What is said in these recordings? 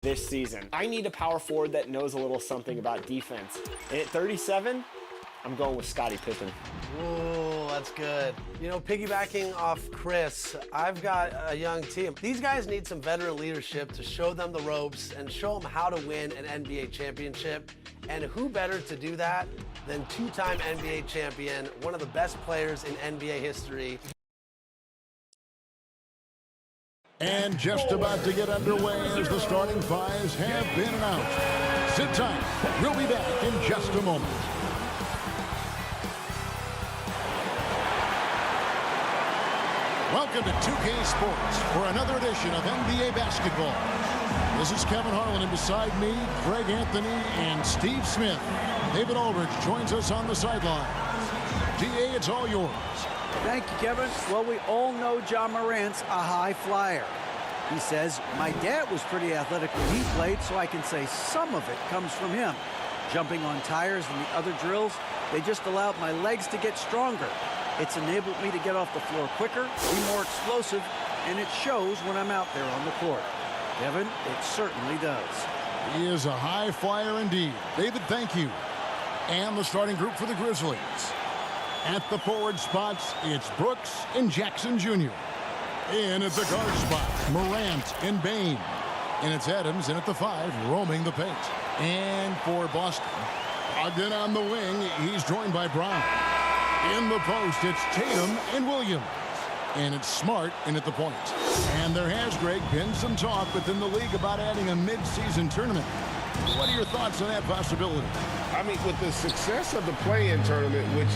this season. I need a power forward that knows a little something about defense. And at 37, I'm going with Scottie Pippen. Ooh, that's good. You know, piggybacking off Chris, I've got a young team. These guys need some veteran leadership to show them the ropes and show them how to win an NBA championship. And who better to do that than two-time NBA champion, one of the best players in NBA history. And just about to get underway as the starting fives have been announced. Sit tight. We'll be back in just a moment. Welcome to 2K Sports for another edition of NBA basketball. This is Kevin Harlan, and beside me, Greg Anthony and Steve Smith. David Aldridge joins us on the sideline. DA, it's all yours. Thank you, Kevin. Well, we all know John Morant's a high flyer. He says, my dad was pretty athletic when he played, so I can say some of it comes from him. Jumping on tires and the other drills, they just allowed my legs to get stronger. It's enabled me to get off the floor quicker, be more explosive, and it shows when I'm out there on the court. Kevin, it certainly does. He is a high flyer indeed. David, thank you. And the starting group for the Grizzlies. At the forward spots, it's Brooks and Jackson Jr. In at the guard spots, Morant and Bain. And it's Adams in at the 5, roaming the paint. And for Boston, Ogden on the wing, he's joined by Brown. In the post, it's Tatum and Williams. And it's Smart in at the point. And there has, Greg, been some talk within the league about adding a mid-season tournament. What are your thoughts on that possibility? I mean, with the success of the play-in tournament, which,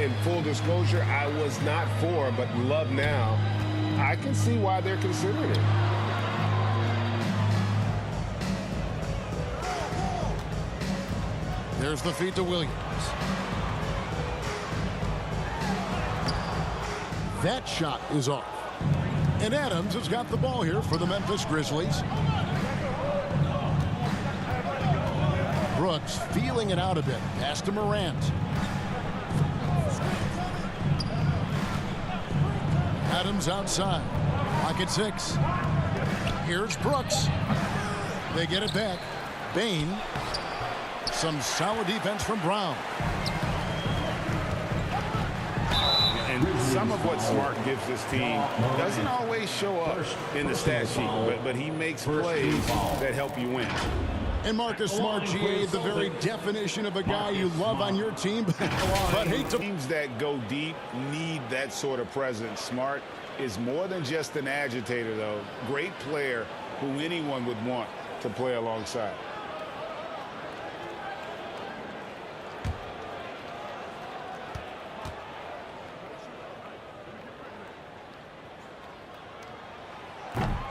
in full disclosure, I was not for, but love now, I can see why they're considering it. There's the feed to Williams. That shot is off. And Adams has got the ball here for the Memphis Grizzlies. Brooks feeling it out a bit. Pass to Morant. Adams outside. Pocket 6. Here's Brooks. They get it back. Bain. Some solid defense from Brown. And some of what Smart gives this team doesn't always show up in the stat sheet, but he makes plays that help you win. And Marcus Smart, GA, the very definition of a guy you love on your team, but hate to... Teams that go deep need that sort of presence. Smart is more than just an agitator, though. Great player who anyone would want to play alongside.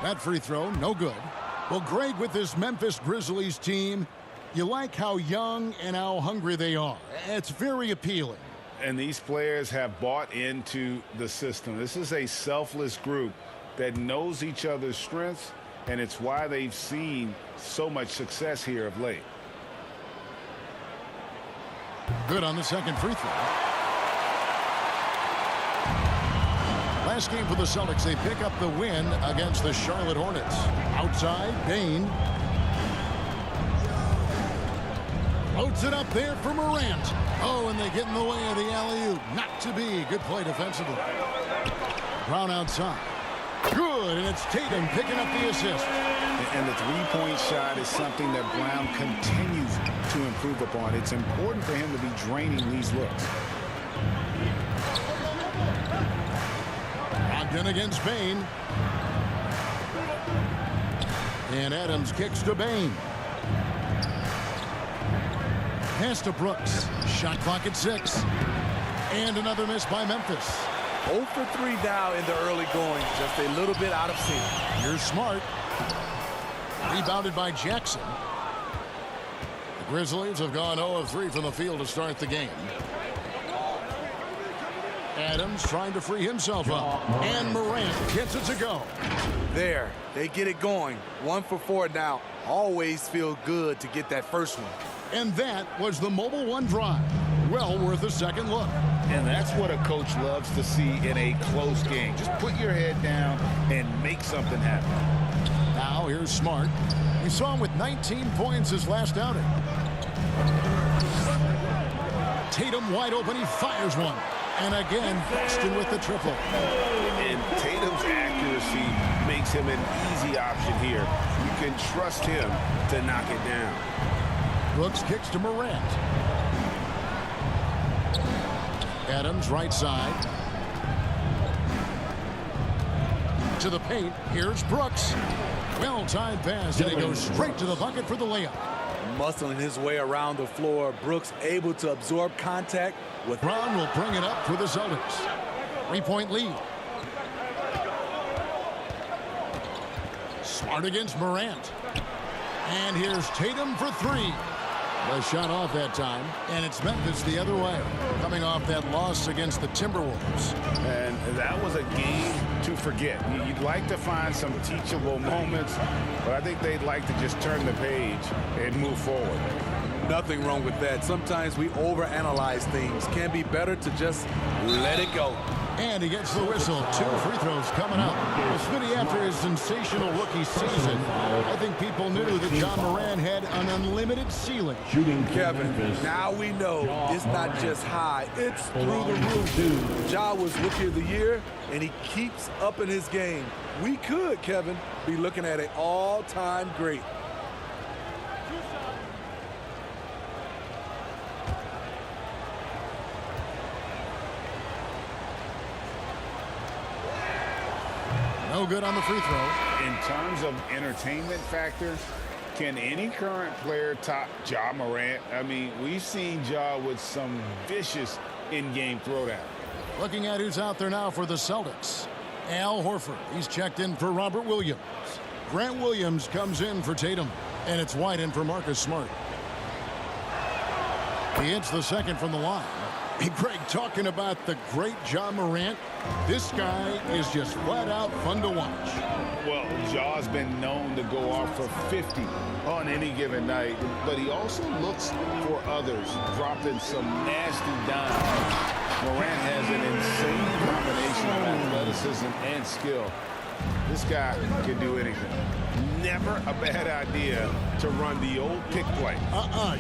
That free throw, no good. Well, Greg, with this Memphis Grizzlies team, you like how young and how hungry they are. It's very appealing. And these players have bought into the system. This is a selfless group that knows each other's strengths, and it's why they've seen so much success here of late. Good on the second free throw. Last game for the Celtics, they pick up the win against the Charlotte Hornets. Outside, Bain. Floats it up there for Morant. Oh, and they get in the way of the alley-oop. Not to be. Good play defensively. Brown outside. Good, and it's Tatum picking up the assist. And the three-point shot is something that Brown continues to improve upon. It's important for him to be draining these looks. Ogden against Bain. And Adams kicks to Bain. Pass to Brooks. Shot clock at 6. And another miss by Memphis. 0 for 3 now in the early going. Just a little bit out of sync. Here's Smart. Rebounded by Jackson. The Grizzlies have gone 0 of 3 from the field to start the game. Adams trying to free himself up. And Morant gets it to go. There, they get it going. 1 for 4 now. Always feel good to get that first one. And that was the Mobile One drive. Well worth a second look. And that's what a coach loves to see in a close game. Just put your head down and make something happen. Now here's Smart. We saw him with 19 points his last outing. Tatum wide open. He fires one. And again, Boston with the triple. And Tatum's accuracy makes him an easy option here. You can trust him to knock it down. Brooks kicks to Morant. Adams right side. To the paint. Here's Brooks. Well-timed pass, and he goes straight to the bucket for the layup. Muscling his way around the floor. Brooks able to absorb contact with Brown will bring it up for the Celtics. 3-point lead. Smart against Morant. And here's Tatum for three. The shot off that time, and it's Memphis the other way, coming off that loss against the Timberwolves. And that was a game to forget. You'd like to find some teachable moments, but I think they'd like to just turn the page and move forward. nothing wrong with that. Sometimes we overanalyze things. Can be better to just let it go. And he gets the whistle. 2 free throws coming up. Well, Smitty, after his sensational rookie season, I think people knew that John Moran had an unlimited ceiling. Kevin, now we know it's not just high, it's through the roof. Ja was Rookie of the Year, and he keeps upping his game. We could, Kevin, be looking at an all-time great. No good on the free throw. In terms of entertainment factor, can any current player top Ja Morant? I mean, we've seen Ja with some vicious in-game throwdown. Looking at who's out there now for the Celtics. Al Horford. He's checked in for Robert Williams. Grant Williams comes in for Tatum. And it's White in for Marcus Smart. He hits the second from the line. Hey, Greg, talking about the great Ja Morant, this guy is just flat out fun to watch. Well, Ja's been known to go off for 50 on any given night, but he also looks for others, dropping some nasty dimes. Morant has an insane combination of athleticism and skill. This guy can do anything. Never a bad idea to run the old pick play.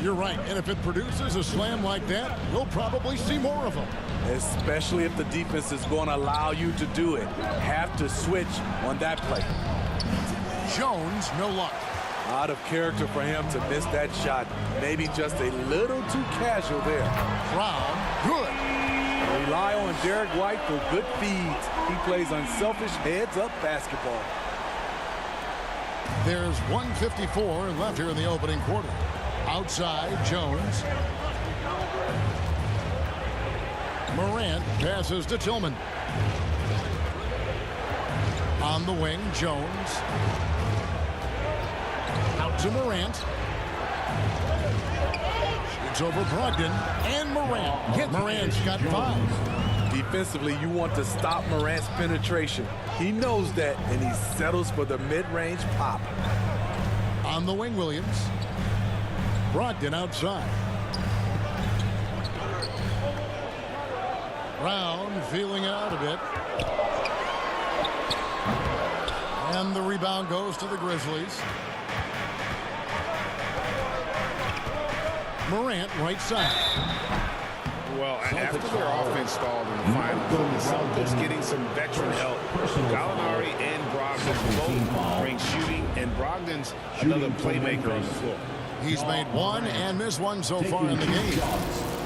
You're right. And if it produces a slam like that, we'll probably see more of them. Especially if the defense is going to allow you to do it. Have to switch on that play. Jones, no luck. Out of character for him to miss that shot. Maybe just a little too casual there. Brown, good. Rely on Derek White for good feeds. He plays unselfish heads-up basketball. There's 1:54 left here in the opening quarter. Outside, Jones. Morant passes to Tillman. On the wing, Jones. Out to Morant. Shoots over Brogdon. And Morant. Morant's got 5. Defensively, you want to stop Morant's penetration. He knows that, and he settles for the mid-range pop. On the wing, Williams. Brogdon outside. Brown feeling out a bit. And the rebound goes to the Grizzlies. Morant, right side. Well, after their offense stalled in the finals, the Celtics getting some veteran help. Gallinari and Brogdon both bring shooting, and Brogdon's another playmaker on the floor. He's made one and missed one so far in the game.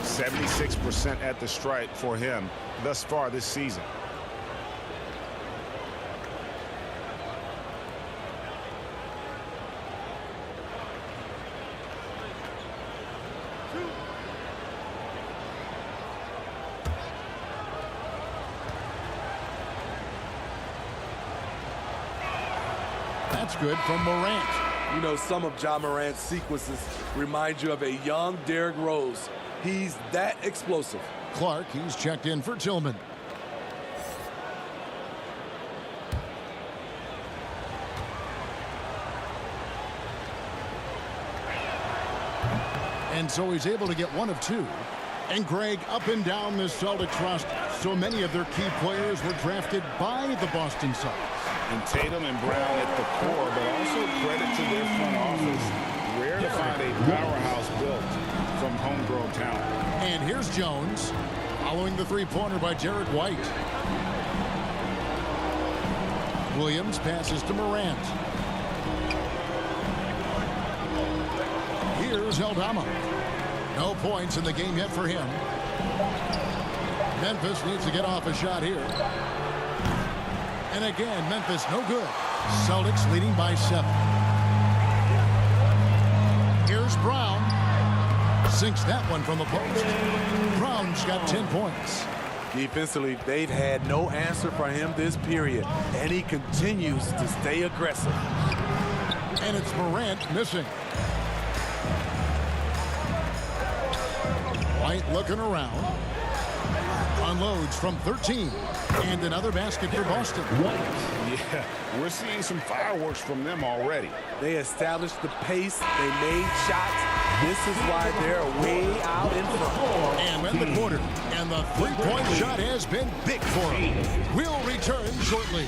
76% at the stripe for him thus far this season. That's good from Morant. You know, some of Ja Morant's sequences remind you of a young Derrick Rose. He's that explosive. Clark, he's checked in for Tillman. And so he's able to get 1 of 2. And Greg, up and down this Celtics roster, so many of their key players were drafted by the Boston Celtics. And Tatum and Brown at the core, but also credit to their front office. Rare to find a powerhouse built from homegrown talent. And here's Jones, following the three-pointer by Jared White. Williams passes to Morant. Here's Aldama. No points in the game yet for him. Memphis needs to get off a shot here. And again, Memphis no good. Celtics leading by 7. Here's Brown. Sinks that one from the post. Brown's got 10 points. Defensively, they've had no answer for him this period, and he continues to stay aggressive. And it's Morant missing. White looking around. Unloads from 13. And another basket for Boston. Yeah, we're seeing some fireworks from them already. They established the pace. They made shots. This is why they're way out in front. And in the quarter. And the three-point shot has been big for him. We'll return shortly.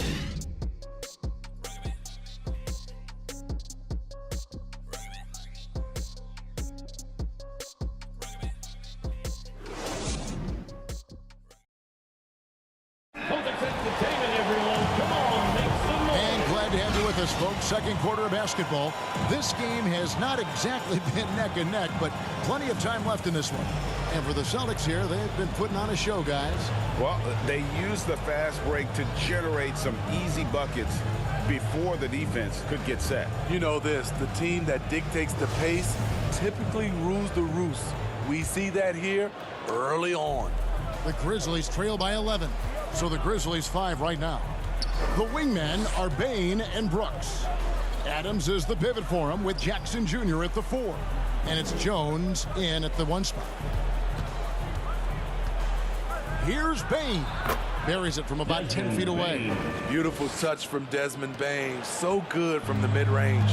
Folks, second quarter of basketball. This game has not exactly been neck and neck, but plenty of time left in this one. And for the Celtics here, they've been putting on a show, guys. Well, they used the fast break to generate some easy buckets before the defense could get set. You know this, the team that dictates the pace typically rules the roost. We see that here early on. The Grizzlies trail by 11, so the Grizzlies 5 right now. The wingmen are Bain and Brooks. Adams is the pivot for him with Jackson Jr. at the 4. And it's Jones in at the 1 spot. Here's Bain. Buries it from about 10 feet away. Beautiful touch from Desmond Bain. So good from the mid-range.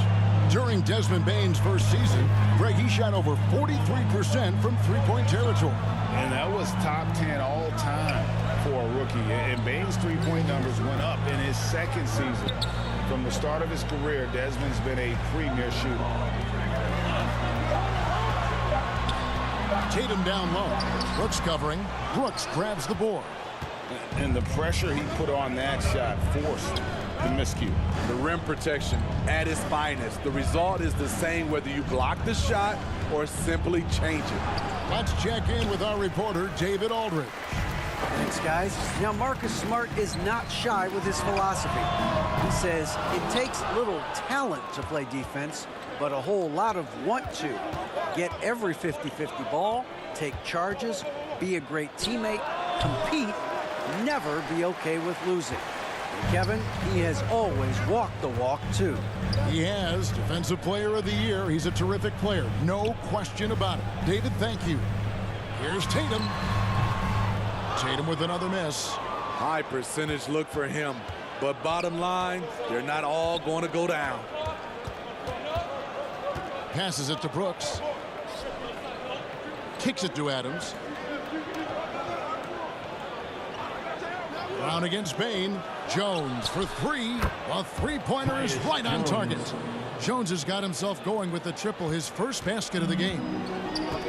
During Desmond Bain's first season, Greg, he shot over 43% from three-point territory. And that was top 10 all time for a rookie. And Bain's three-point numbers went up in his second season. From the start of his career, Desmond's been a premier shooter. Tatum down low. Brooks covering. Brooks grabs the board. And the pressure he put on that shot forced the miscue. The rim protection at its finest. The result is the same whether you block the shot or simply change it. Let's check in with our reporter, David Aldridge. Thanks, guys. Now, Marcus Smart is not shy with his philosophy. He says it takes little talent to play defense, but a whole lot of want to. Get every 50-50 ball, take charges, be a great teammate, compete, never be okay with losing. And Kevin, he has always walked the walk, too. He has Defensive Player of the Year. He's a terrific player. No question about it. David, thank you. Here's Tatum. Tatum with another miss. High percentage look for him. But bottom line, they're not all going to go down. Passes it to Brooks. Kicks it to Adams. Brown against Bain. Jones for 3. A three-pointer is right on target. Jones has got himself going with the triple, his first basket of the game.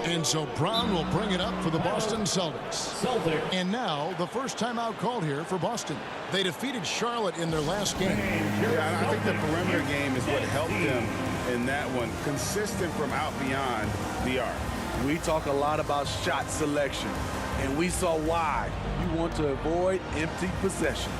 And so Brown will bring it up for the Boston Celtics. And now the first timeout called here for Boston. They defeated Charlotte in their last game. Yeah, I think the perimeter game is what helped them in that one. Consistent from out beyond the arc. We talk a lot about shot selection, and we saw why. You want to avoid empty possessions.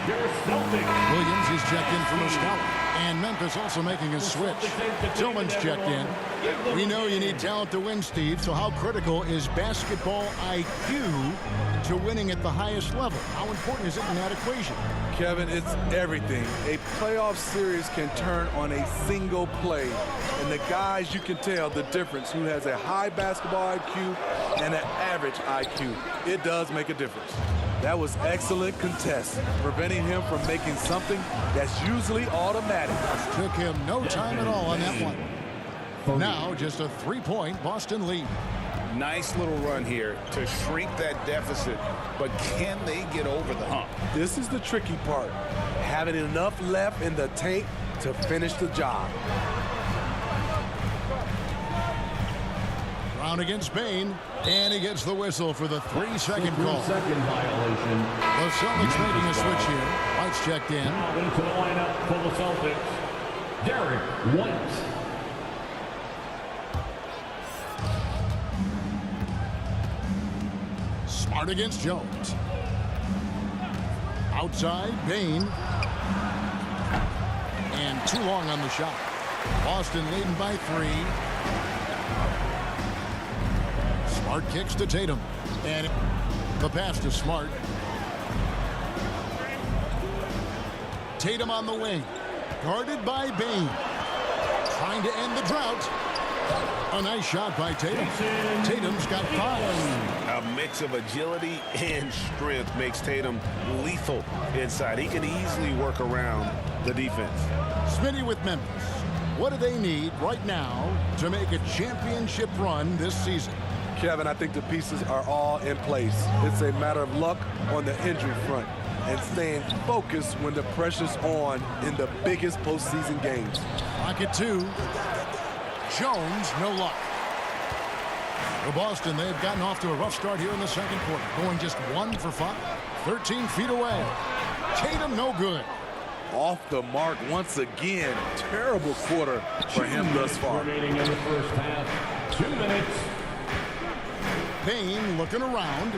Williams is checked in from Muscala. And Memphis also making a switch. Tillman's checked in. We know you need talent to win, Steve, so how critical is basketball IQ to winning at the highest level? How important is it in that equation? Kevin, it's everything. A playoff series can turn on a single play. And the guys, you can tell the difference who has a high basketball IQ and an average IQ. It does make a difference. That was excellent contest, preventing him from making something that's usually automatic. Took him no time at all on that one. Now just a 3-point Boston lead. Nice little run here to shrink that deficit, but can they get over the hump? This is the tricky part, having enough left in the tank to finish the job. Brown against Bain, and he gets the whistle for the 3-second call. Violation. The Celtics making a switch here. White's checked in. Into the lineup for the Celtics, Derek White. Smart against Jones. Outside, Bain. And too long on the shot. Boston leading by 3. Smart kicks to Tatum. And the pass to Smart. Tatum on the wing. Guarded by Bain. Trying to end the drought. A nice shot by Tatum. Tatum's got 5. A mix of agility and strength makes Tatum lethal inside. He can easily work around the defense. Smitty with Memphis. What do they need right now to make a championship run this season? Kevin, I think the pieces are all in place. It's a matter of luck on the injury front and staying focused when the pressure's on in the biggest postseason games. Pocket 2. Jones, no luck. For Boston, they've gotten off to a rough start here in the second quarter, going just 1 for 5, 13 feet away. Tatum, no good. Off the mark once again. Terrible quarter for him thus far. Remaining in the first half. 2 minutes. Bain looking around.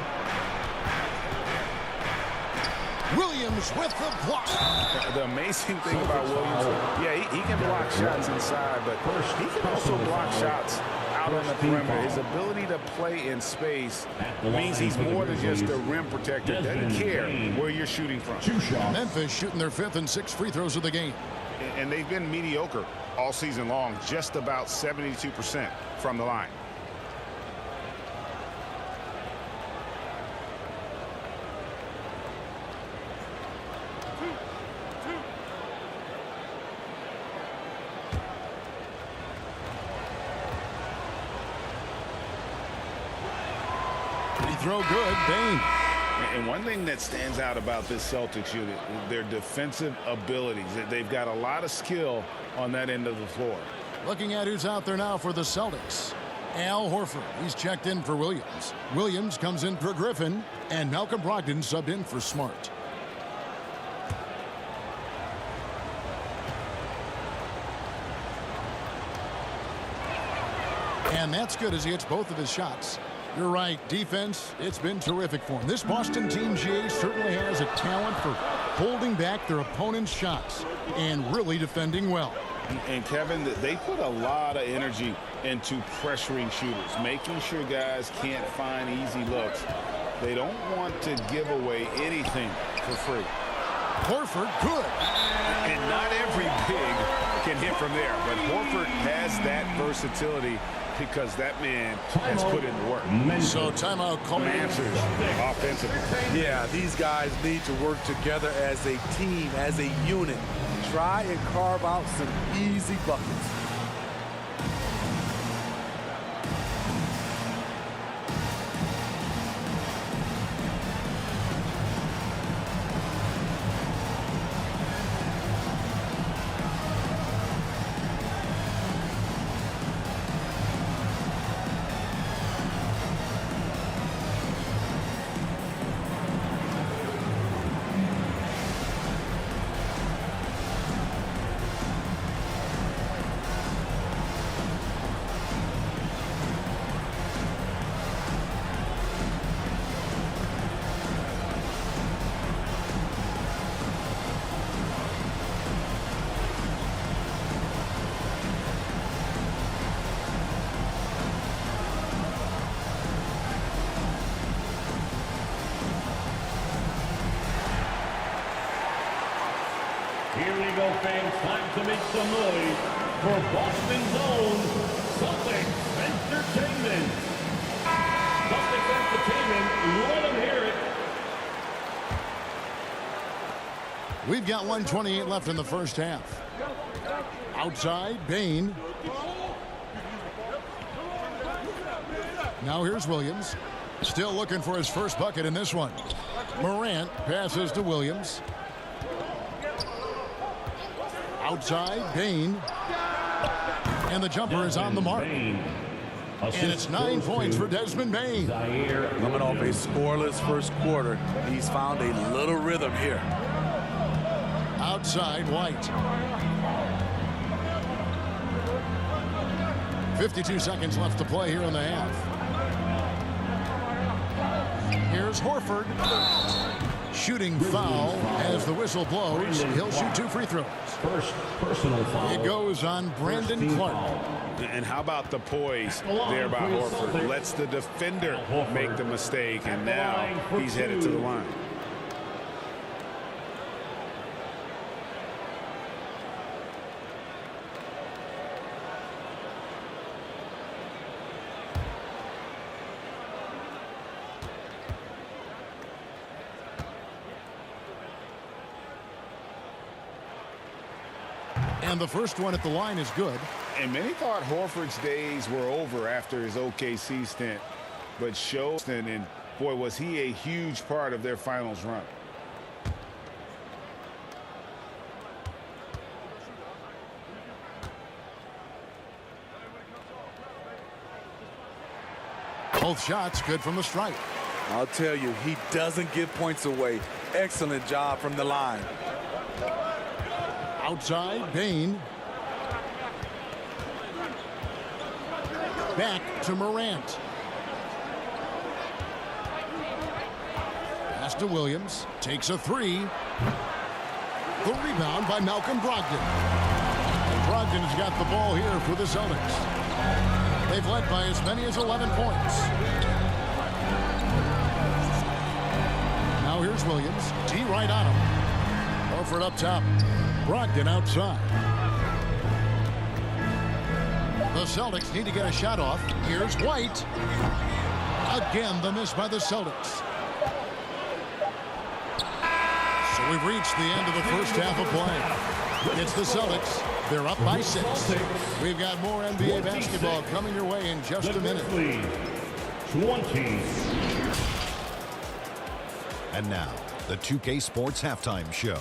Williams with the block. The amazing thing about Williams, yeah, he can block shots inside, but he can also block shots out on the perimeter. His ability to play in space means he's more than just a rim protector. Doesn't care where you're shooting from. Memphis shooting their 5th and 6th free throws of the game. And they've been mediocre all season long, just about 72% from the line. Throw good, Bain. And one thing that stands out about this Celtics unit, their defensive abilities. They've got a lot of skill on that end of the floor. Looking at who's out there now for the Celtics. Al Horford, he's checked in for Williams. Williams comes in for Griffin, and Malcolm Brogdon subbed in for Smart. And that's good as he hits both of his shots. You're right, defense, it's been terrific for him. This Boston team, GA, certainly has a talent for holding back their opponent's shots and really defending well. And Kevin, they put a lot of energy into pressuring shooters, making sure guys can't find easy looks. They don't want to give away anything for free. Horford, good. And not every big can hit from there, but Horford has that versatility because that man has put in the work. So timeout call. Answers offensively. Yeah, these guys need to work together as a team, as a unit. Try and carve out some easy buckets. fans, time to make some noise for Boston's own Celtics Entertainment. Celtics Entertainment, let them hear it. We've got 1:28 left in the first half. Outside, Bain. Now here's Williams. Still looking for his first bucket in this one. Morant passes to Williams. Outside, Bain. And the jumper is on the mark. And it's 9 points for Desmond Bain. Coming off a scoreless first quarter, he's found a little rhythm here. Outside, White. 52 seconds left to play here in the half. Here's Horford. Shooting foul as the whistle blows. He'll shoot 2 free throws. First personal foul. It goes on Brandon Clark. And how about the poise there by Horford? Lets the defender make the mistake, and now he's headed to the line. And the first one at the line is good. And many thought Horford's days were over after his OKC stint, but and boy, was he a huge part of their finals run. Both shots good from the stripe. I'll tell you, he doesn't give points away. Excellent job from the line. Outside, Bain. Back to Morant. Pass to Williams. Takes a 3. The rebound by Malcolm Brogdon. And Brogdon's got the ball here for the Celtics. They've led by as many as 11 points. Now here's Williams. T right on him. Horford up top. Brogdon outside. The Celtics need to get a shot off. Here's White. Again, the miss by the Celtics. So we've reached the end of the first half of play. It's the Celtics. They're up by 6. We've got more NBA basketball coming your way in just a minute. 20. And now, the 2K Sports Halftime Show.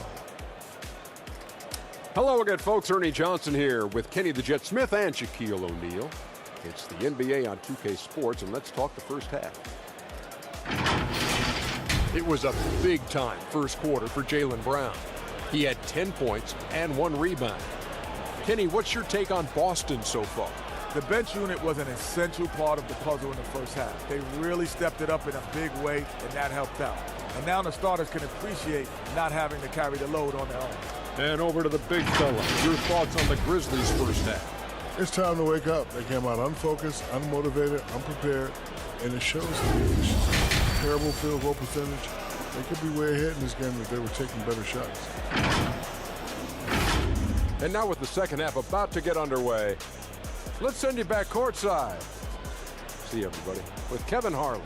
Hello again, folks. Ernie Johnson here with Kenny the Jet Smith and Shaquille O'Neal. It's the NBA on 2K Sports, and let's talk the first half. It was a big-time first quarter for Jaylen Brown. He had 10 points and 1 rebound. Kenny, what's your take on Boston so far? The bench unit was an essential part of the puzzle in the first half. They really stepped it up in a big way, and that helped out. And now the starters can appreciate not having to carry the load on their own. And over to the big fella. Your thoughts on the Grizzlies' first half? It's time to wake up. They came out unfocused, unmotivated, unprepared, and it shows the terrible field goal percentage. They could be way ahead in this game if they were taking better shots. And now with the second half about to get underway, let's send you back courtside. See everybody with Kevin Harlan.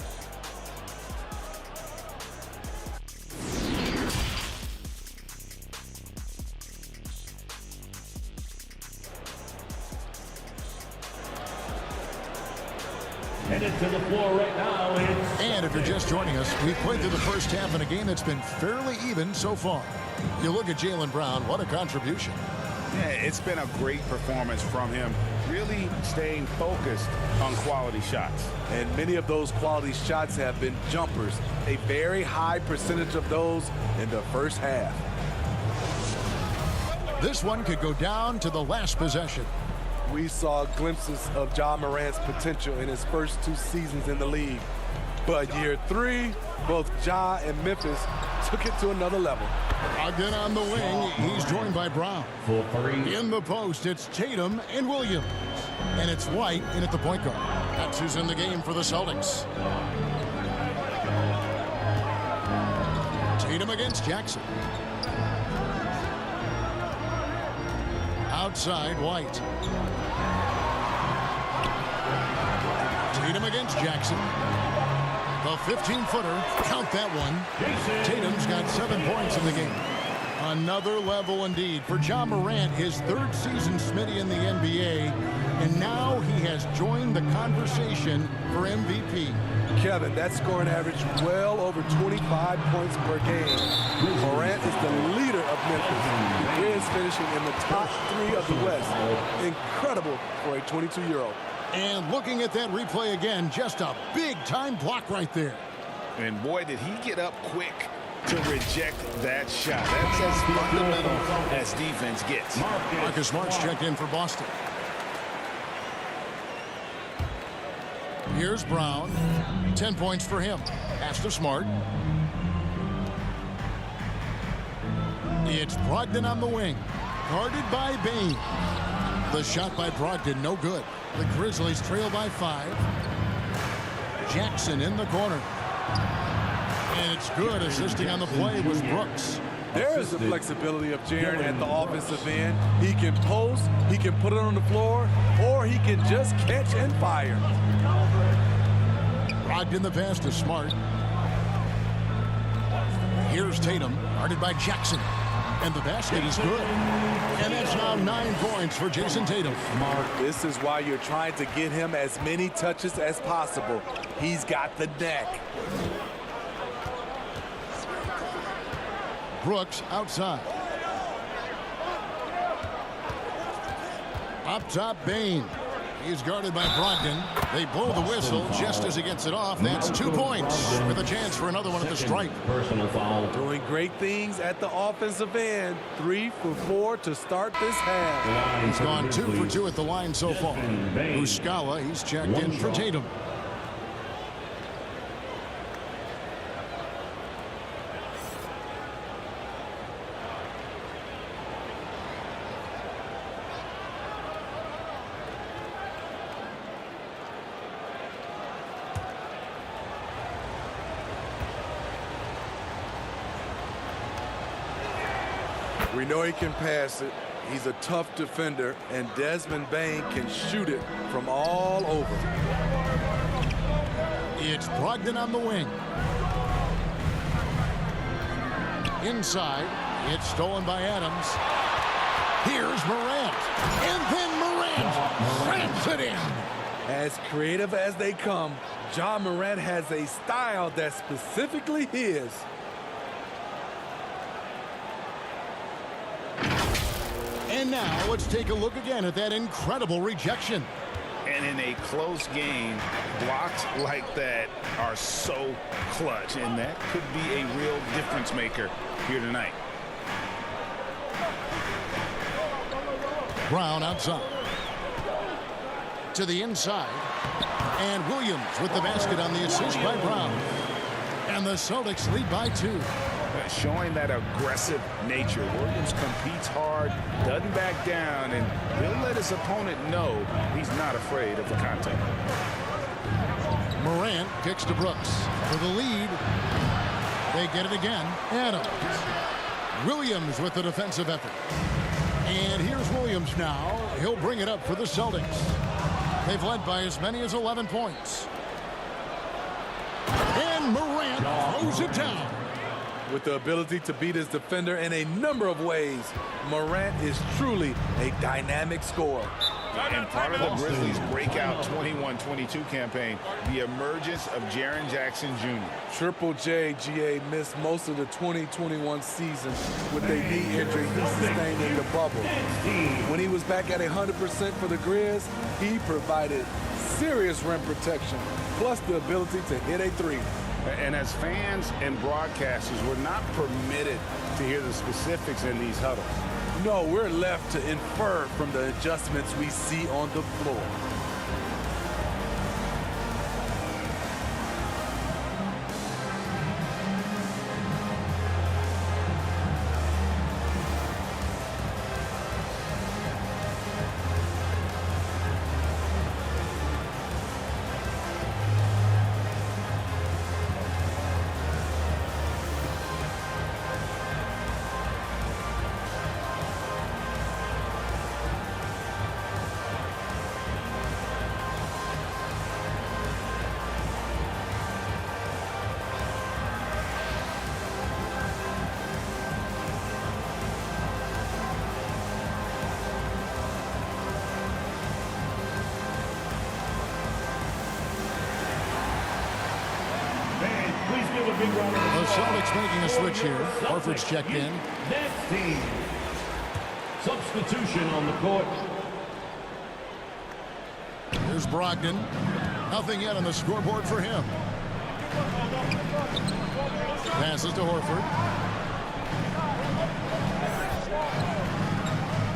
Headed to the floor right now. And if you're just joining us, we've played through the first half in a game that's been fairly even so far. You look at Jaylen Brown, what a contribution. Yeah, it's been a great performance from him, really staying focused on quality shots. And many of those quality shots have been jumpers. A very high percentage of those in the first half. This one could go down to the last possession. We saw glimpses of Ja Morant's potential in his first 2 seasons in the league. But year 3, both Ja and Memphis took it to another level. Again on the wing, he's joined by Brown. In the post, it's Tatum and Williams. And it's White in at the point guard. That's who's in the game for the Celtics. Tatum against Jackson. Outside, White. Tatum against Jackson. The 15-footer, count that one. Tatum's got 7 points in the game. Another level indeed for Ja Morant, his 3rd season Smitty in the NBA, and now he has joined the conversation for MVP. Kevin, that scoring average well over 25 points per game. Morant is the leader of Memphis. The Grizz finishing in the top 3 of the West. Incredible for a 22-year-old. And looking at that replay again, just a big-time block right there. And boy, did he get up quick to reject that shot. That's as fundamental as defense gets. Marcus Smart's checked in for Boston. Here's Brown. 10 points for him. Pass to Smart. It's Brogdon on the wing. Guarded by Bain. The shot by Brogdon, no good. The Grizzlies trail by 5. Jackson in the corner. And it's good. Assisting on the play was Brooks. There is the flexibility of Jaren at the offensive end. He can post, he can put it on the floor, or he can just catch and fire. Brogdon the pass to Smart. Here's Tatum, guarded by Jackson. And the basket is good. And that's now 9 points for Jason Tatum. This is why you're trying to get him as many touches as possible. He's got the neck. Brooks outside. Up top, Bain. He's guarded by Brogdon. They blow the whistle just as he gets it off. That's 2 points with a chance for another one at the stripe. Personal foul. Doing great things at the offensive end. 3 for 4 to start this half. He's gone 2 for 2 at the line so far. Muscala, he's checked in for Tatum. We know he can pass it. He's a tough defender, and Desmond Bain can shoot it from all over. It's Brogdon on the wing. Inside, it's stolen by Adams. Here's Morant. And then Morant slams it in. As creative as they come, Ja Morant has a style that's specifically his. And now let's take a look again at that incredible rejection. And in a close game, blocks like that are so clutch, and that could be a real difference maker here tonight. Brown outside. To the inside. And Williams with the basket on the assist by Brown. And the Celtics lead by 2. Showing that aggressive nature. Williams competes hard, doesn't back down, and he'll let his opponent know he's not afraid of the contact. Morant kicks to Brooks for the lead. They get it again. Adams. Williams with the defensive effort. And here's Williams now. He'll bring it up for the Celtics. They've led by as many as 11 points. And Morant throws it down. With the ability to beat his defender in a number of ways, Morant is truly a dynamic scorer. And part of the Grizzlies' breakout 21-22 campaign, the emergence of Jaren Jackson Jr. Triple J, GA, missed most of the 2021 season with a knee injury he sustained in the bubble. When he was back at 100% for the Grizz, he provided serious rim protection, plus the ability to hit a 3. And as fans and broadcasters, we're not permitted to hear the specifics in these huddles. No, we're left to infer from the adjustments we see on the floor. give a big round of applause. The Celtics making a switch here. Horford's checked in. Next team. Substitution on the court. Here's Brogdon. Nothing yet on the scoreboard for him. Passes to Horford.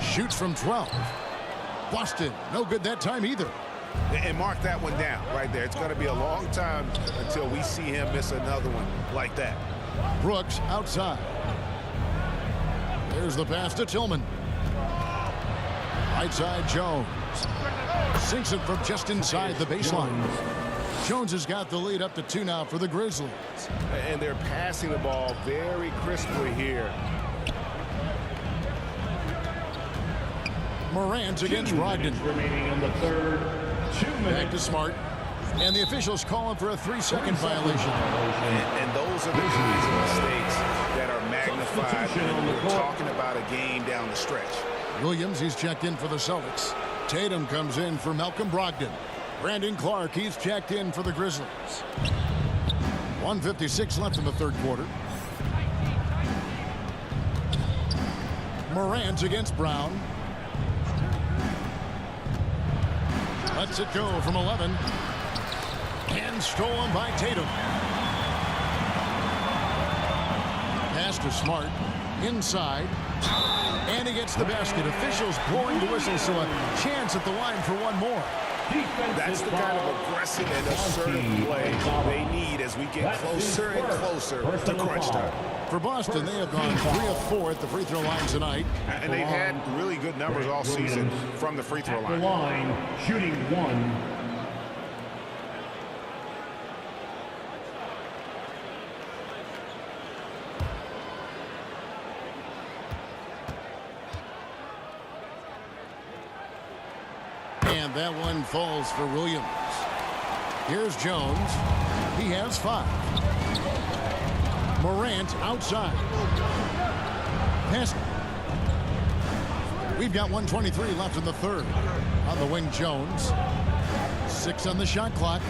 Shoots from 12. Boston, no good that time either. And mark that one down right there. It's going to be a long time until we see him miss another one like that. Brooks outside. There's the pass to Tillman. Right side, Jones. Sinks it from just inside the baseline. Jones has got the lead up to 2 now for the Grizzlies. And they're passing the ball very crisply here. Morant against Brogdon. Remaining in the third. 2 minutes. Back to Smart. And the officials call him for a 3-second violation. And those are the kinds of mistakes that are magnified when we're talking about a game down the stretch. Williams, he's checked in for the Celtics. Tatum comes in for Malcolm Brogdon. Brandon Clark, he's checked in for the Grizzlies. 1:56 left in the third quarter. Morant against Brown. Lets it go from 11. And stolen by Tatum. Pass to Smart. Inside. And he gets the basket. Officials blowing the whistle, so a chance at the line for one more. That's the kind of aggressive and assertive play they need as we get closer and closer to crunch time. For Boston, they have gone 3 of 4 at the free throw line tonight. And they've had really good numbers all season from the free throw line. Shooting 1. And that one falls for Williams. Here's Jones. He has 5. Morant outside. Pass. We've got 1:23 left in the third. On the wing, Jones. 6 on the shot clock.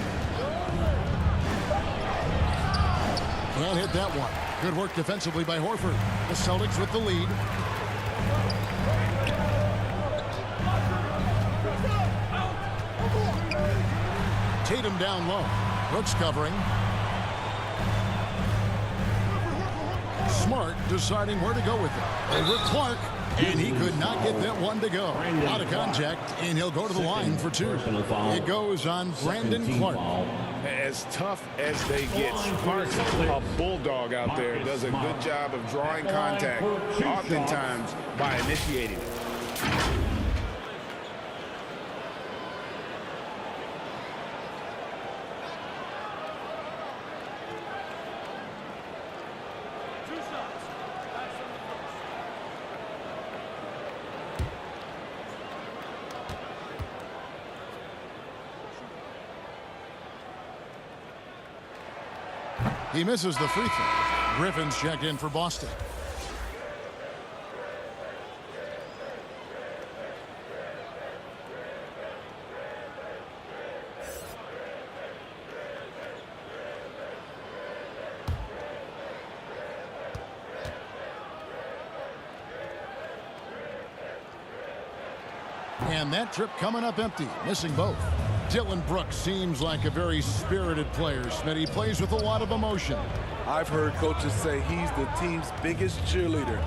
Can't hit that one. Good work defensively by Horford. The Celtics with the lead. Tatum down low. Brooks covering. Smart deciding where to go with it. Over Clark. And he could not get that one to go. Out of contact, and he'll go to the line for 2. It goes on Brandon Clark. As tough as they get, Smart, a bulldog out there, does a good job of drawing contact, oftentimes by initiating it. He misses the free throw. Griffin's checked in for Boston. And that trip coming up empty, missing both. Dylan Brooks seems like a very spirited player, Smitty. He plays with a lot of emotion. I've heard coaches say he's the team's biggest cheerleader,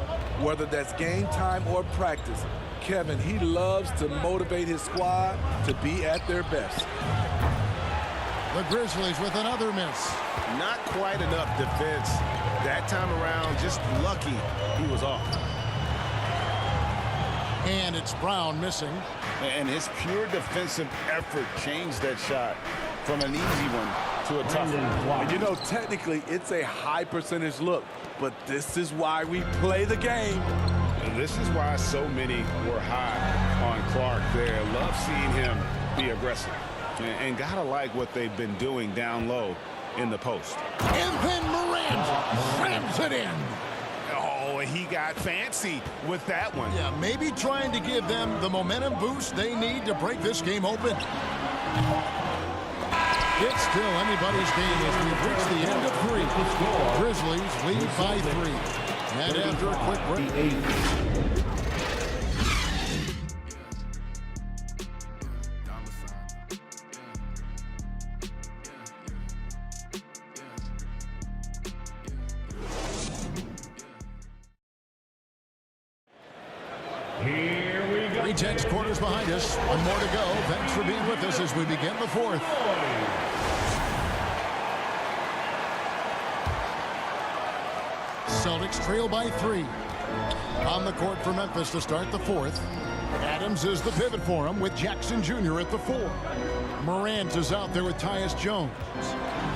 whether that's game time or practice. Kevin, he loves to motivate his squad to be at their best. The Grizzlies with another miss. Not quite enough defense that time around. Just lucky he was off. And it's Brown missing. And his pure defensive effort changed that shot from an easy one to a tough one. And you know, technically, it's a high percentage look, but this is why we play the game. And this is why so many were high on Clark there. Love seeing him be aggressive. And gotta like what they've been doing down low in the post. And then Morant slams it in. Oh, he got fancy with that one. Yeah, maybe trying to give them the momentum boost they need to break this game open. It's still anybody's game as we've reached the end of 3. Grizzlies lead by 3. And after a quick break. Here we go. 3 tenths quarters behind us. 1 more to go. Thanks for being with us as we begin the 4th. Celtics trail by 3. On the court for Memphis to start the 4th. Adams is the pivot for him with Jackson Jr. at the 4. Morant is out there with Tyus Jones.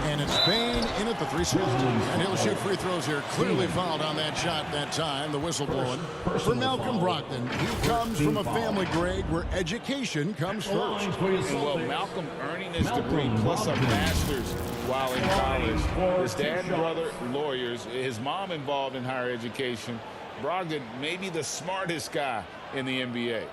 And it's Bane in at the 3 slot. And he'll shoot free throws here. Clearly fouled on that shot that time. The whistle blowing. For Malcolm Brogdon, he comes from a family, Greg, where education comes first. Well, Malcolm earning his degree plus a master's while in college. His dad and brother, lawyers. His mom involved in higher education. Brogdon, maybe the smartest guy in the NBA.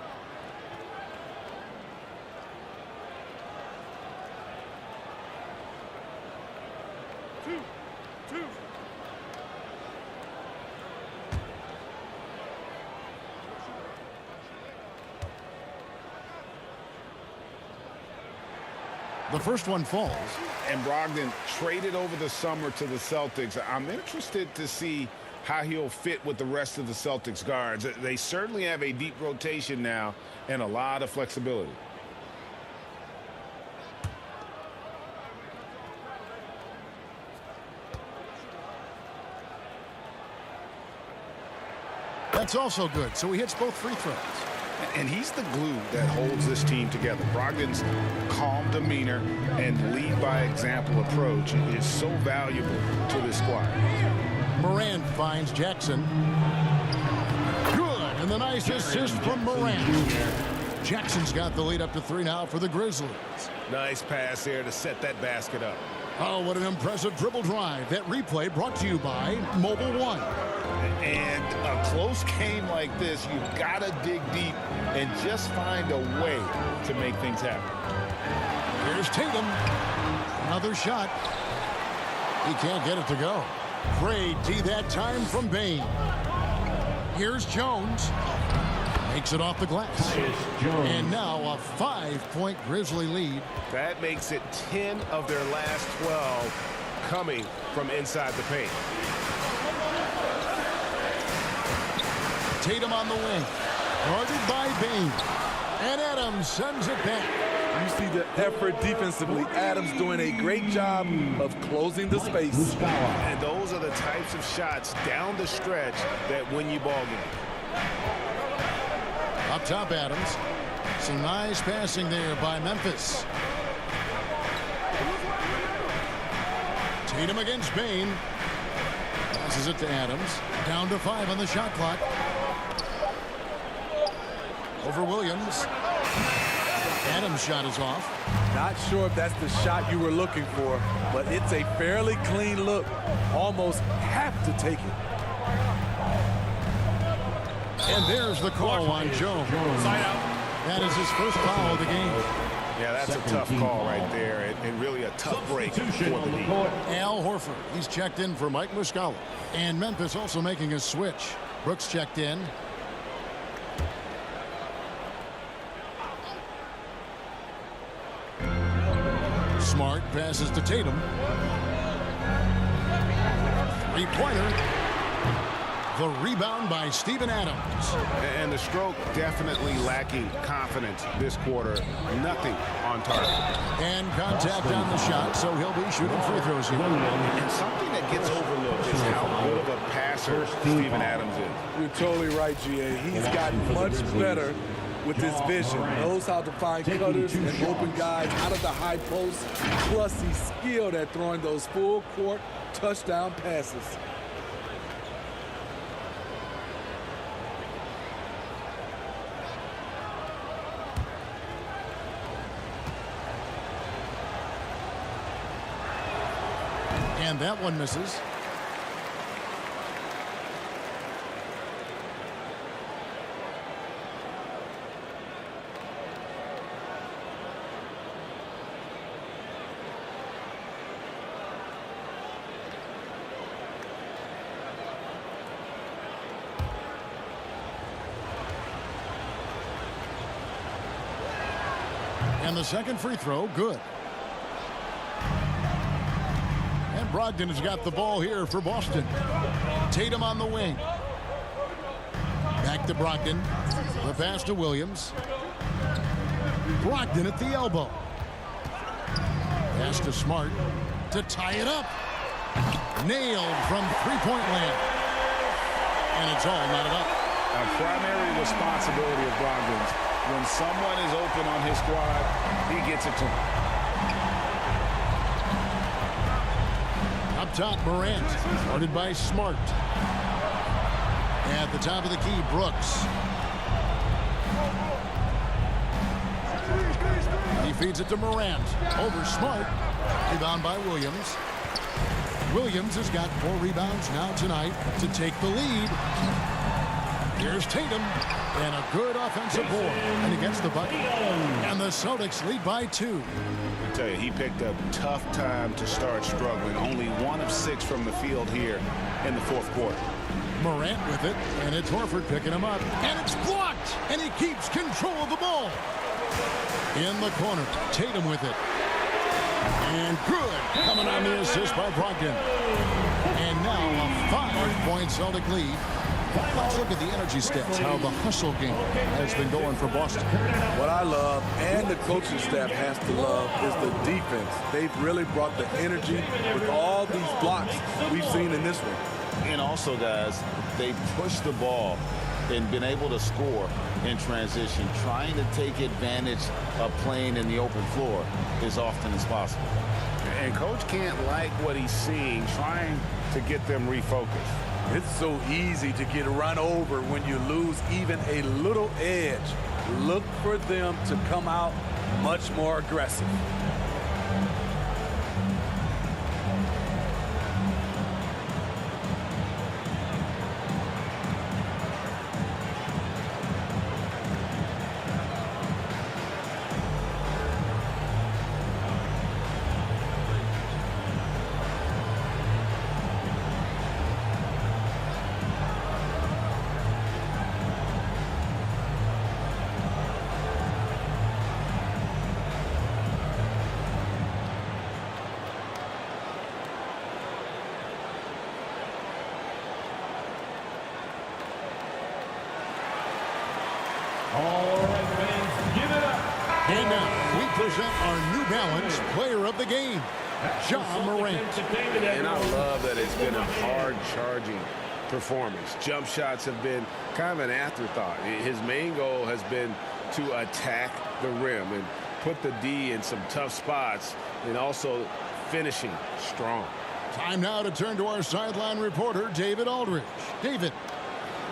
The first one falls. And Brogdon traded over the summer to the Celtics. I'm interested to see how he'll fit with the rest of the Celtics guards. They certainly have a deep rotation now and a lot of flexibility. That's also good. So he hits both free throws. And he's the glue that holds this team together. Brogdon's calm demeanor and lead by example approach is so valuable to this squad. Morant finds Jackson. Good, and the nice assist from Morant. Jackson's got the lead up to 3 now for the Grizzlies. Nice pass there to set that basket up. Oh, what an impressive dribble drive. That replay brought to you by Mobile One. And a close game like this, you've got to dig deep and just find a way to make things happen. Here's Tatum. Another shot. He can't get it to go. Great D that time from Bane. Here's Jones. Makes it off the glass. And now a 5-point Grizzly lead. That makes it 10 of their last 12 coming from inside the paint. Tatum on the wing. Guarded by Bane. And Adams sends it back. You see the effort defensively. Adams doing a great job of closing the space. And those are the types of shots down the stretch that win you ball games. Up top, Adams. Some nice passing there by Memphis. Tatum against Bane. Passes it to Adams. Down to 5 on the shot clock. Over Williams. Adams' shot is off. Not sure if that's the shot you were looking for, but it's a fairly clean look. Almost have to take it. And there's the call on Jones. That is his first foul of the game. Yeah, that's a tough call right there, and really a tough break for the team. Al Horford, he's checked in for Mike Muscala. And Memphis also making a switch. Brooks checked in. Smart passes to Tatum. Three-pointer. The rebound by Steven Adams. And the stroke definitely lacking confidence this quarter. Nothing on target. And contact on the shot, so he'll be shooting free throws here. And something that gets overlooked is how good of a passer Steven Adams is. You're totally right, GA. He's gotten much better with his vision. Knows how to find cutters and open guys out of the high post. Plus, he's skilled at throwing those full court touchdown passes. And that one misses. And the second free throw, good. And Brogdon has got the ball here for Boston. Tatum on the wing. Back to Brogdon. The pass to Williams. Brogdon at the elbow. Pass to Smart to tie it up. Nailed from three-point land. And it's all knotted up. A primary responsibility of Brogdon's. When someone is open on his squad, he gets it to him. Up top, Morant. Guarded by Smart. At the top of the key, Brooks. He feeds it to Morant. Over Smart. Rebound by Williams. Williams has got 4 rebounds now tonight to take the lead. Here's Tatum. And a good offensive board. And he gets the bucket. And the Celtics lead by 2. I tell you, he picked a tough time to start struggling. Only 1 of 6 from the field here in the fourth quarter. Morant with it, and it's Horford picking him up. And it's blocked, and he keeps control of the ball. In the corner, Tatum with it. And good, coming on the assist by Brogdon. And now a 5-point Celtic lead. Let's look at the energy stats, how the hustle game has been going for Boston. What I love, and the coaching staff has to love, is the defense. They've really brought the energy with all these blocks we've seen in this one. And also, guys, they've pushed the ball and been able to score in transition, trying to take advantage of playing in the open floor as often as possible. And Coach can't like what he's seeing, trying to get them refocused. It's so easy to get run over when you lose even a little edge. Look for them to come out much more aggressive. And now we present our New Balance Player of the Game, Ja Morant. And I love that it's been a hard-charging performance. Jump shots have been kind of an afterthought. His main goal has been to attack the rim and put the D in some tough spots and also finishing strong. Time now to turn to our sideline reporter, David Aldridge. David.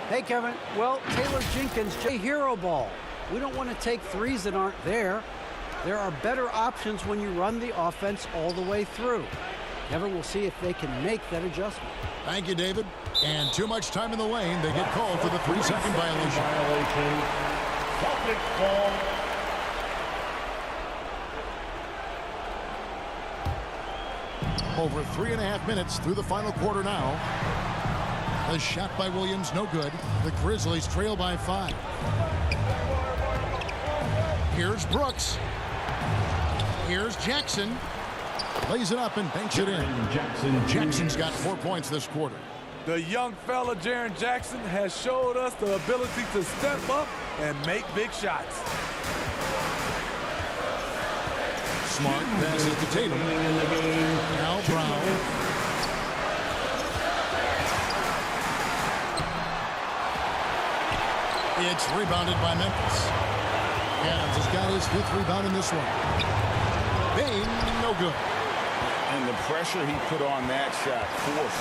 Hey, Kevin. Well, Taylor Jenkins, a hero ball. We don't want to take threes that aren't there. There are better options when you run the offense all the way through. Kevin, we'll see if they can make that adjustment. Thank you, David. And too much time in the lane. They get called for the 3-second violation. Celtics ball. Over 3.5 minutes through the final quarter now. The shot by Williams, no good. The Grizzlies trail by 5. Here's Brooks. Here's Jackson. Lays it up and banks it in. Jackson's got 4 points this quarter. The young fella, Jaren Jackson, has showed us the ability to step up and make big shots. Smart passes to Tatum. Now Brown. It's rebounded by Memphis. Adams has got his 5th rebound in this one. Bain, no good. And the pressure he put on that shot forced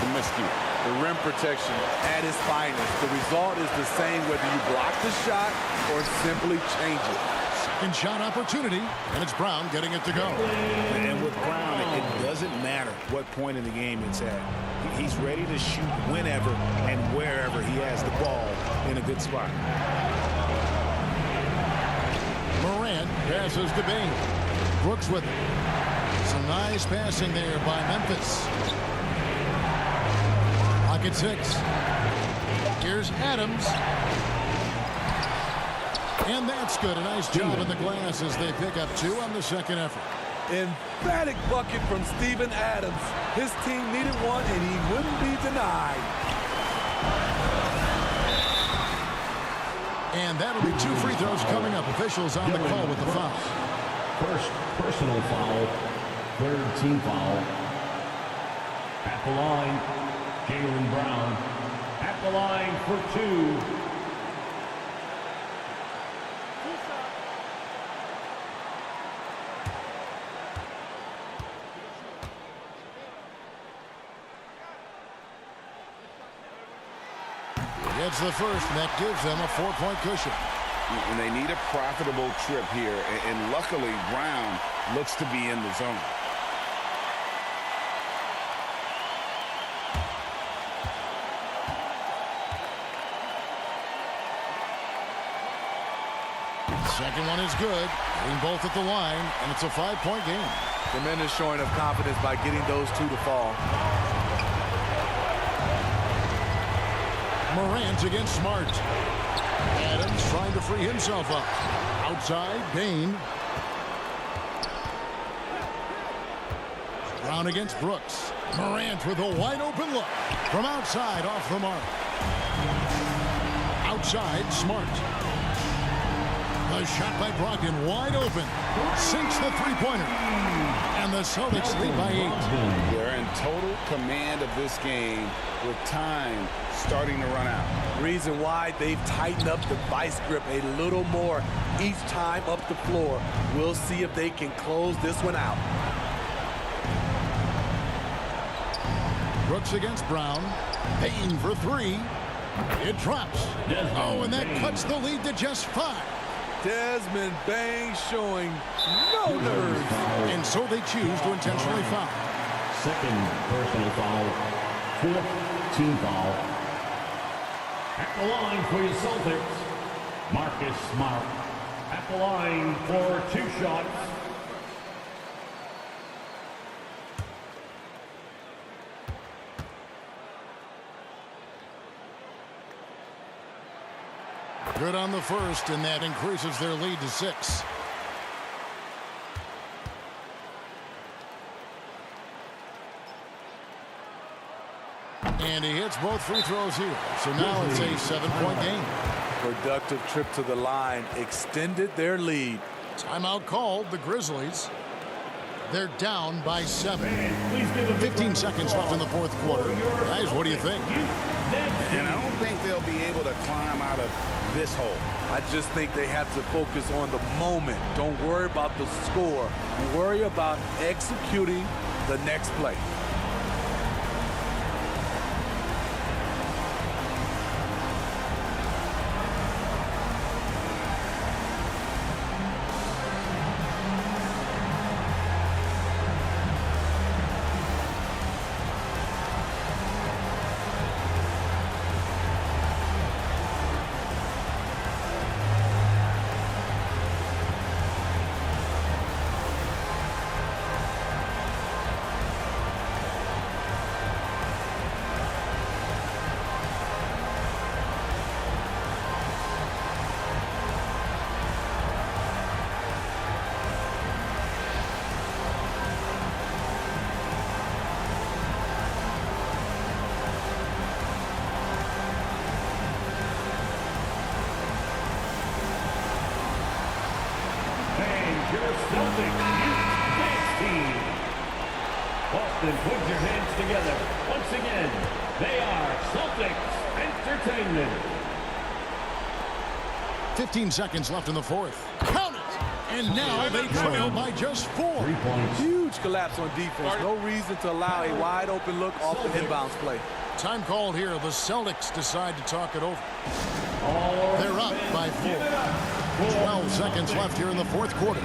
the miscue. The rim protection at its finest. The result is the same whether you block the shot or simply change it. Second shot opportunity, and it's Brown getting it to go. And with Brown, it doesn't matter what point in the game it's at. He's ready to shoot whenever and wherever he has the ball in a good spot. Morant passes to Bain. Brooks with it. Some nice passing there by Memphis. Pocket 6. Here's Adams. And that's good. A nice job in the glass as they pick up 2 on the second effort. Emphatic bucket from Steven Adams. His team needed one, and he wouldn't be denied. And that'll be 2 free throws coming up. Officials on the call with the foul. First personal foul, third team foul. At the line, Jaylen Brown. At the line for 2. Gets the first, and that gives them a 4-point cushion. And they need a profitable trip here, and luckily Brown looks to be in the zone. Second one is good. Getting both at the line, and it's a 5-point game. Tremendous showing of confidence by getting those 2 to fall. Morant against Smart. Adams trying to free himself up. Outside, Bain. Brown against Brooks. Morant with a wide open look. From outside, off the mark. Outside, Smart. The shot by Brogdon wide open. Sinks the three-pointer. And the Celtics lead by 8. They're in total command of this game with time starting to run out. Reason why they've tightened up the vice grip a little more each time up the floor. We'll see if they can close this one out. Brooks against Brown. Payton for 3. It drops. Oh, and that cuts the lead to just 5. Desmond Bain showing no nerves. And so they choose to intentionally foul. Second personal foul, 4th team foul. At the line for your Celtics, Marcus Smart. At the line for 2 shots. Good on the first, and that increases their lead to 6. And he hits both free throws here. So now it's a 7-point game. Productive trip to the line extended their lead. Timeout called. The Grizzlies. They're down by 7. 15 seconds left in the 4th quarter. Guys, what do you think? And I don't think they'll be able to climb out of this hole. I just think they have to focus on the moment. Don't worry about the score. Worry about executing the next play. Boston, put your hands together. Once again, they are Celtics Entertainment. 15 seconds left in the 4th. Count it! And now they trail by just 4. 3 points. Huge collapse on defense. No reason to allow a wide open look off the inbounds play. Time called here. The Celtics decide to talk it over. They're up by 4. 12 seconds left here in the 4th quarter.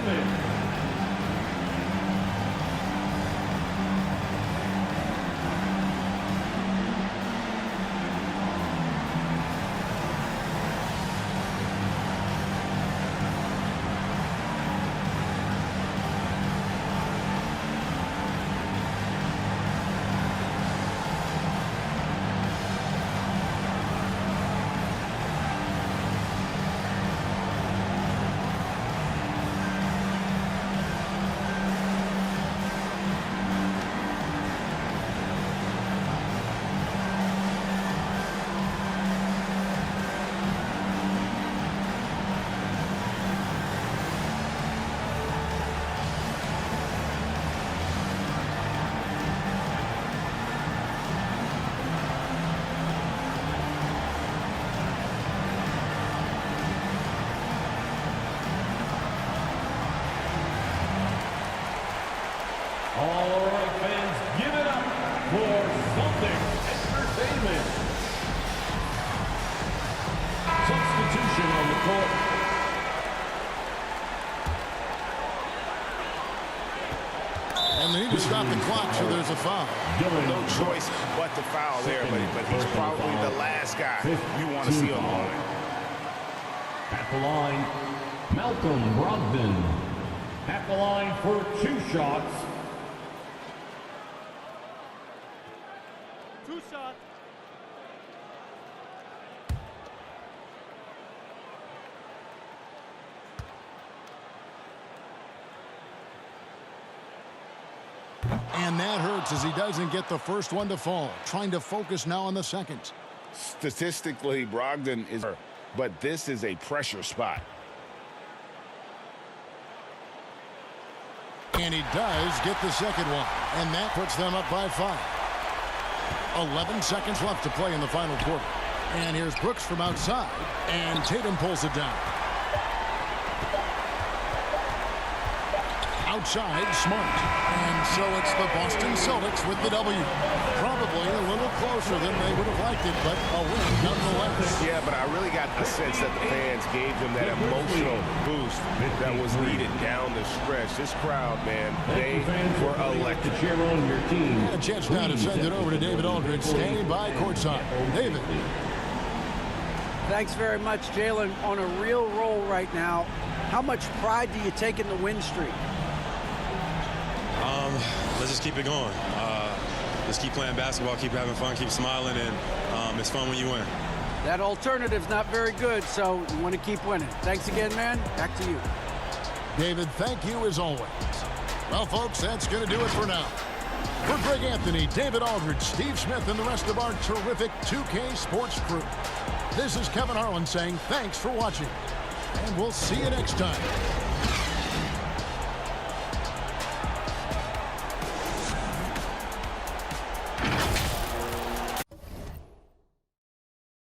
All right, fans, give it up for Celtics Entertainment. Substitution on the court. And they need to stop the clock, so there's a foul. No choice but to foul there, but he's probably the last guy you want to see on the line. At the line, Malcolm Brogdon. At the line for 2 shots. 2 shots. And that hurts as he doesn't get the first one to fall. Trying to focus now on the second. Statistically, Brogdon is, but this is a pressure spot. And he does get the second one. And that puts them up by 5. 11 seconds left to play in the final quarter. And here's Brooks from outside. And Tatum pulls it down. Outside, Smart. And so it's the Boston Celtics with the W. Probably a little closer than they would have liked it, but a win nonetheless. Yeah, but I really got the sense that the fans gave them that emotional boost that was needed down the stretch. This crowd, man, they were electric. Cheer on your team. A chance now to send it over to David Aldridge, standing by courtside. David. Thanks very much, Jalen. On a real roll right now. How much pride do you take in the win streak? Let's just keep it going. Just keep playing basketball, keep having fun, keep smiling, and it's fun when you win. That alternative's not very good, so you want to keep winning. Thanks again, man. Back to you. David, thank you as always. Well, folks, that's going to do it for now. For Greg Anthony, David Aldridge, Steve Smith, and the rest of our terrific 2K Sports crew, this is Kevin Harlan saying thanks for watching, and we'll see you next time.